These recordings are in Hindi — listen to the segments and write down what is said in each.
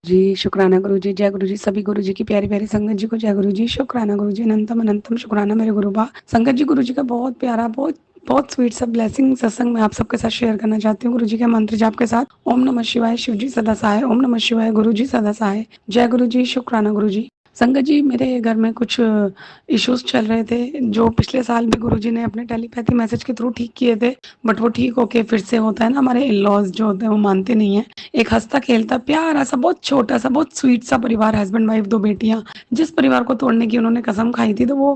जी, शुक्राना गुरुजी, जय गुरुजी, सभी गुरुजी की प्यारी-प्यारी संगत जी को जय गुरुजी, शुक्राना गुरुजी, अनंतम अनंतम शुक्राना मेरे गुरुबा। संगत जी गुरुजी का बहुत प्यारा, बहुत बहुत स्वीट सा ब्लेसिंग सत्संग मैं आप सबके साथ शेयर करना चाहती हूँ गुरुजी के मंत्र जाप के साथ। ओम नमः शिवाय, शिव जी सदा सहाय, ओम नमः शिवाय, गुरुजी सदा सहाय, जय गुरुजी, शुक्राना गुरुजी। संगत जी मेरे घर में कुछ इश्यूज़ चल रहे थे, जो पिछले साल भी गुरुजी ने अपने टेलीपैथी मैसेज के थ्रू ठीक किए थे, बट वो ठीक होके फिर से होता है ना, हमारे इन-लॉज़ जो होते हैं वो मानते नहीं हैं। एक हँसता-खेलता प्यारा-सा बहुत छोटा-सा बहुत स्वीट सा परिवार हस्बैंड वाइफ 2 बेटियाँ, जिस परिवार को तोड़ने की उन्होंने कसम खाई थी तो वो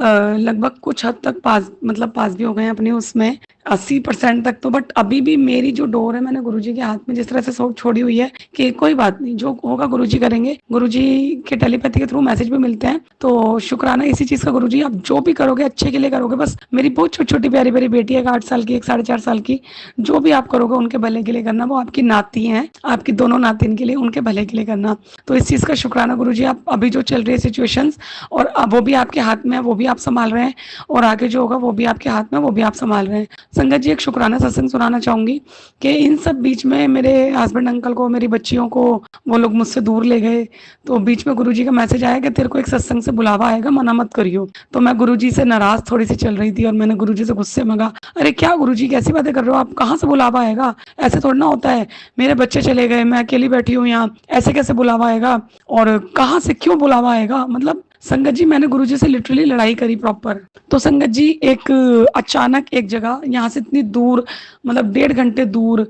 लगभग कुछ हद तक पास भी हो गए हैं अपनी उसमें 80% तक तो। बट अभी भी मेरी जो डोर है मैंने गुरुजी के हाथ में जिस तरह से छोड़ी हुई है कि कोई बात नहीं, जो होगा गुरुजी करेंगे। गुरुजी के टेलीपैथी के थ्रू मैसेज भी मिलते हैं, तो शुक्राना इसी चीज़ का गुरुजी, आप जो भी करोगे अच्छे के लिए करोगे। बस मेरी बहुत छोटी-छोटी प्यारी-प्यारी बेटी है, एक 8 साल की, एक 4.5 साल की, जो भी आप करोगे उनके भले के लिए करना, वो आपकी नाती हैं, आपकी दोनों नातिन के लिए, उनके भले के लिए करना। तो इस चीज़ का शुक्राना गुरुजी, आप अभी जो चल रही है सिचुएशंस और वो भी आपके हाथ में है, वो भी आप सँभाल रहे हैं और आगे जो होगा वो भी आपके हाथ में है, वो भी आप सँभाल रहे हैं। संगत जी एक शुक्राना सत्संग सुनाना चाहूँगी कि इन सब बीच में मेरे हस्बैंड अंकल को, मेरी बच्चियों को वो लोग मुझसे दूर ले गए, तो बीच में गुरुजी का मैसेज आया कि तेरे को एक सत्संग से बुलावा आएगा, मना मत करियो। तो मैं गुरुजी से नाराज़ थोड़ी-सी चल रही थी और मैंने गुरुजी से गुस्से में कहा, अरे क्या गुरुजी कैसी बातें कर रहे हो आप? कहाँ से बुलावा आएगा? ऐसे थोड़ी ना होता है। मेरे बच्चे चले गए, मैं अकेली बैठी हूँ यहाँ, ऐसे कैसे बुलावा आएगा? और कहाँ से क्यों बुलावा आएगा? मतलब संगत जी मैंने गुरुजी से लिटरली लड़ाई करी प्रॉपर। तो संगत जी एक अचानक एक जगह यहाँ से इतनी दूर, मतलब 1.5 घंटे दूर,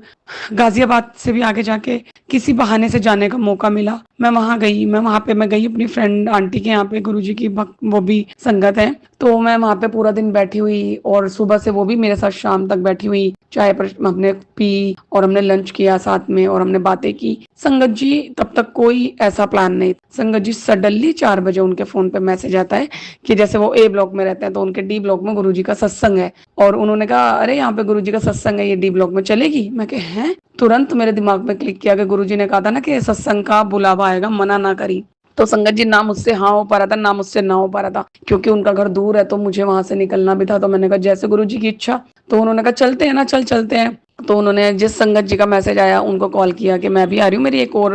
गाज़ियाबाद से भी आगे जाके किसी बहाने से जाने का मौका मिला। मैं वहाँ गई, मैं गई अपनी फ्रेंड आंटी के यहाँ पे, गुरुजी की वो भी संगत है। तो मैं वहाँ पे पूरा दिन बैठी हुई और सुबह से वो भी मेरे साथ शाम तक बैठी हुई। चाय पर हमने पी और हमने लंच किया साथ में और हमने बातें की। संगत जी तब तक कोई ऐसा प्लान नहीं। संगत जी सडनली 4 बजे उनके फ़ोन पे मैसेज आता है कि जैसे वो ए ब्लॉक में रहते हैं तो उनके डी ब्लॉक में गुरुजी का सत्संग है और उन्होंने कहा, अरे यहाँ पे गुरुजी का सत्संग है, ये डी ब्लॉक में चलेगी? मैं कहा हैं? तुरंत मेरे दिमाग में क्लिक किया कि गुरुजी ने कहा था ना कि सत्संग का बुलावा आएगा, मना ना करी। तो संगत जी ना मुझसे हाँ हो पा रहा था, ना मुझसे ना हो पा रहा था, क्योंकि उनका घर दूर है तो मुझे वहां से निकलना भी था। तो मैंने कहा जैसे गुरुजी की इच्छा। तो उन्होंने कहा चलते हैं ना, चलते हैं। तो उन्होंने जिस संगत जी का मैसेज आया उनको कॉल किया कि मैं भी आ रही हूँ, मेरी एक और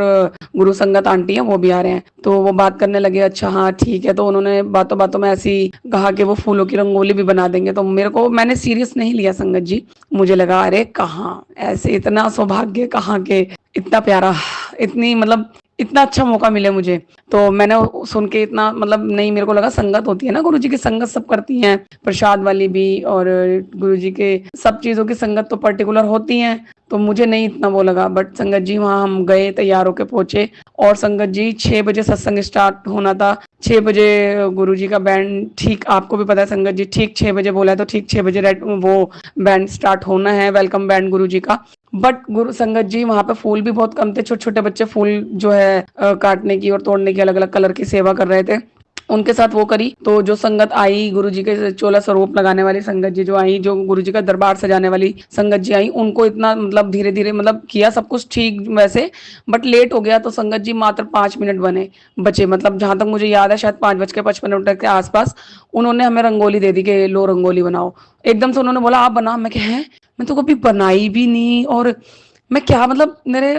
गुरु संगत आंटी है वो भी आ रहे हैं। तो वो बात करने लगे, अच्छा हाँ ठीक है। तो उन्होंने बातों बातों में ऐसी कहा कि वो फूलों की रंगोली भी बना देंगे। तो मेरे को, मैंने सीरियस नहीं लिया संगत जी। मुझे लगा अरे कहाँ ऐसे, इतना सौभाग्य कहाँ के, इतना प्यारा, इतनी मतलब इतना अच्छा मौका मिले मुझे। तो मैंने सुन के इतना मतलब नहीं, मेरे को लगा संगत होती है ना गुरुजी की संगत सब करती हैं, प्रसाद वाली भी और गुरुजी के सब चीज़ों की संगत तो पर्टिकुलर होती हैं। तो मुझे नहीं इतना वो लगा। बट संगत जी वहाँ हम गए, तैयार होके पहुंचे और संगत जी 6 बजे सत्संग स्टार्ट होना था। 6 बजे गुरुजी का बैंड, ठीक आपको भी पता है संगत जी, ठीक 6 बजे बोला है तो ठीक 6 बजे वो बैंड स्टार्ट होना है, वेलकम बैंड गुरुजी का। बट गुरु संगत जी वहाँ पे फूल भी बहुत कम थे, छोटे-छोटे बच्चे फूल जो है काटने की और तोड़ने की अलग-अलग कलर की सेवा कर रहे थे। उनके साथ वो करी। तो जो संगत आई, गुरुजी के चोला स्वरूप लगाने वाली संगत जी जो आई, जो गुरुजी का दरबार सजाने वाली संगत जी आई, उनको इतना मतलब धीरे-धीरे मतलब किया सब कुछ ठीक वैसे, बट लेट हो गया। तो संगत जी मात्र 5 मिनट बचे, मतलब जहाँ तक मुझे याद है शायद 5:55 के आसपास उन्होंने हमें रंगोली दे दी कि लो रंगोली बनाओ। एकदम से उन्होंने बोला आप बना। मैं कहा हैं? मैं तो कभी बनाई भी नहीं और मैं क्या मतलब मेरे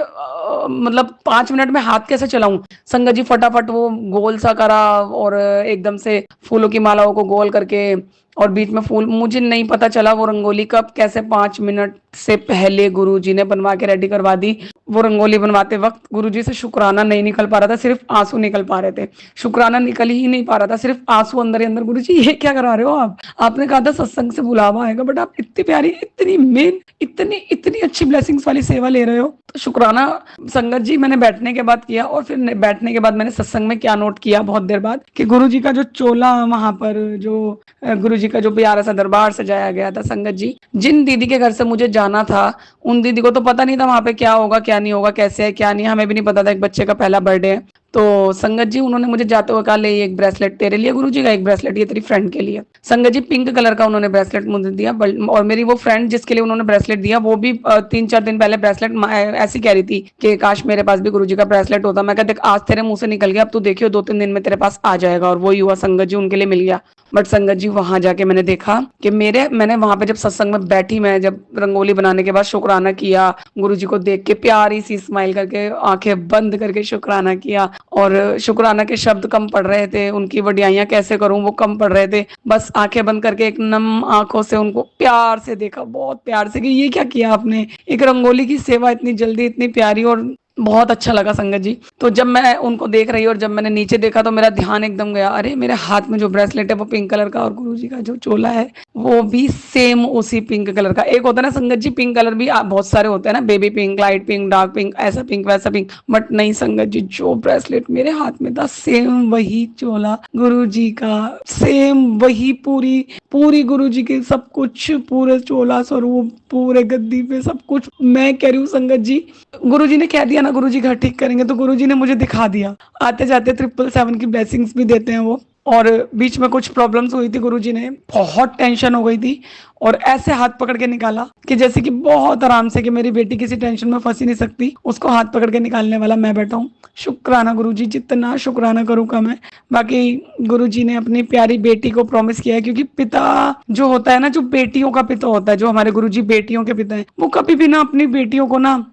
मतलब 5 मिनट में हाथ कैसे चलाऊं। संगत जी फटाफट वो गोल सा करा और एकदम से फूलों की मालाओं को गोल करके और बीच में फूल, मुझे नहीं पता चला वो रंगोली कब कैसे 5 मिनट से पहले गुरुजी ने बनवा के रेडी करवा दी। वो रंगोली बनवाते वक्त गुरुजी से शुक्राना नहीं निकल पा रहा था, सिर्फ आंसू निकल पा रहे थे। शुक्राना निकल ही नहीं पा रहा था, सिर्फ आंसू अंदर ही अंदर। गुरुजी ये क्या करा रहे हो आप? आपने कहा था सत्संग से बुलावा आएगा, बट आप इतनी प्यारी, इतनी मेन, इतनी इतनी अच्छी ब्लेसिंग्स वाली सेवा ले रहे हो। तो शुक्राना संगत जी मैंने बैठने के बाद किया। और फिर बैठने के बाद मैंने सत्संग में क्या नोट किया बहुत देर बाद कि गुरुजी का जो चोला वहां पर जो गुरुजी का जो प्यारा सा दरबार सजाया गया था, संगत जी जिन दीदी के घर से मुझे जाना था उन दीदी को तो पता नहीं था वहां पे क्या होगा क्या नहीं होगा, कैसे है क्या नहीं है, हमें भी नहीं पता था, एक बच्चे का पहला बर्थडे है। तो संगत जी उन्होंने मुझे जाते हुए कहा ले एक ब्रेसलेट तेरे लिए गुरुजी का, एक ब्रेसलेट ये तेरी फ्रेंड के लिए। संगत जी पिंक कलर का उन्होंने ब्रेसलेट मुझे दिया। और मेरी वो फ्रेंड जिसके लिए उन्होंने ब्रेसलेट दिया वो भी 3-4 दिन पहले ब्रेसलेट ऐसी कह रही थी कि काश मेरे पास भी गुरुजी का ब्रेसलेट होता। मैं कहते आज तेरे मुंह से निकल गया, अब तू देखियो 2-3 दिन में तेरे पास आ जाएगा। और वही हुआ, संगत जी उनके लिए मिल गया। बट संगत जी वहां जाके मैंने देखा कि मैंने वहां पे जब सत्संग में बैठी, मैं जब रंगोली बनाने के बाद शुक्राना किया, गुरु जी को देख के प्यारी सी स्माइल करके आंखें बंद करके शुक्राना किया, और शुक्राना के शब्द कम पड़ रहे थे, उनकी वडियाइयां कैसे करूं वो कम पड़ रहे थे, बस आंखें बंद करके एक नम आंखों से उनको प्यार से देखा, बहुत प्यार से, कि ये क्या किया आपने, एक रंगोली की सेवा इतनी जल्दी, इतनी प्यारी, और बहुत अच्छा लगा संगत जी। तो जब मैं उनको देख रही और जब मैंने नीचे देखा तो मेरा ध्यान एकदम गया, अरे मेरे हाथ में जो ब्रेसलेट है वो पिंक कलर का, और गुरु जी का जो चोला है वो भी सेम उसी पिंक कलर का। एक होता है ना संगत जी, पिंक कलर भी बहुत सारे होते हैं ना, baby pink, light pink, dark pink, ऐसा पिंक वैसा पिंक, बट नहीं संगत जी, जो ब्रेसलेट मेरे हाथ में था सेम वही चोला गुरु जी का, सेम वही पूरी पूरी गुरु जी की सब कुछ, पूरे चोला स्वरूप, पूरे गद्दी पे सब कुछ। मैं कह रही हूँ संगत जी, गुरु जी ने कह दिया ना गुरु जी घर ठीक करेंगे, तो गुरु जी ने मुझे दिखा दिया। आते जाते 777 की ब्लेसिंग्स भी देते हैं वो। और बीच में कुछ प्रॉब्लम्स हुई थी, गुरु जी ने बहुत टेंशन हो गई थी, और ऐसे हाथ पकड़ के निकाला कि जैसे कि बहुत आराम से, कि मेरी बेटी किसी टेंशन में फंसी नहीं सकती, उसको हाथ पकड़ के निकालने वाला मैं बैठा हूँ। शुक्राना गुरु जी, जितना शुक्राना करूँ कम है। बाकी गुरु जी ने अपनी प्यारी बेटी को प्रॉमिस किया है, क्योंकि पिता जो होता है ना, जो बेटियों का पिता होता है, जो हमारे गुरु जी बेटियों के पिता है, वो कभी भी ना अपनी बेटियों को ना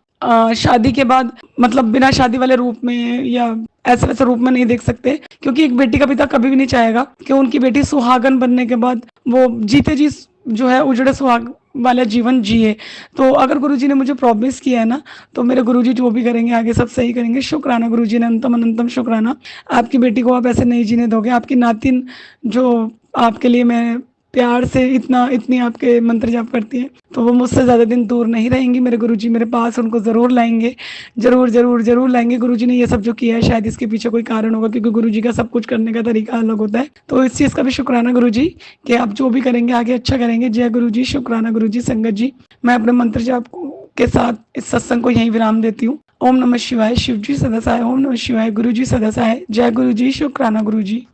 शादी के बाद, मतलब बिना शादी वाले रूप में या ऐसे वैसे रूप में नहीं देख सकते, क्योंकि एक बेटी का पिता कभी भी नहीं चाहेगा कि उनकी बेटी सुहागन बनने के बाद वो जीते जी जो है उजड़े सुहाग वाला जीवन जिए। तो अगर गुरुजी ने मुझे प्रॉमिस किया है ना, तो मेरे गुरुजी जो भी करेंगे आगे सब सही करेंगे। शुक्राना गुरुजी ने, अनंतम अनंतम शुक्राना। आपकी बेटी को आप ऐसे नहीं जीने दोगे। आपकी नातिन जो आपके लिए मैं प्यार से इतना इतनी आपके मंत्र जाप करती है, तो वो मुझसे ज़्यादा दिन दूर नहीं रहेंगी। मेरे गुरुजी मेरे पास उनको ज़रूर लाएंगे, ज़रूर ज़रूर ज़रूर लाएंगे। गुरुजी ने ये सब जो किया है, शायद इसके पीछे कोई कारण होगा, क्योंकि गुरुजी का सब कुछ करने का तरीका अलग होता है। तो इस चीज़ का भी शुक्राना गुरुजी, कि आप जो भी करेंगे आगे अच्छा करेंगे। जय गुरुजी, शुक्राना गुरुजी। संगत जी, मैं अपने मंत्र जाप के साथ इस सत्संग को यहीं विराम देती हूँ। ओम नमः शिवाय। शिव जी सदा सहाय। ओम नमः शिवाय। गुरु जी सदा सहाय। जय गुरु जी, शुक्राना गुरु जी।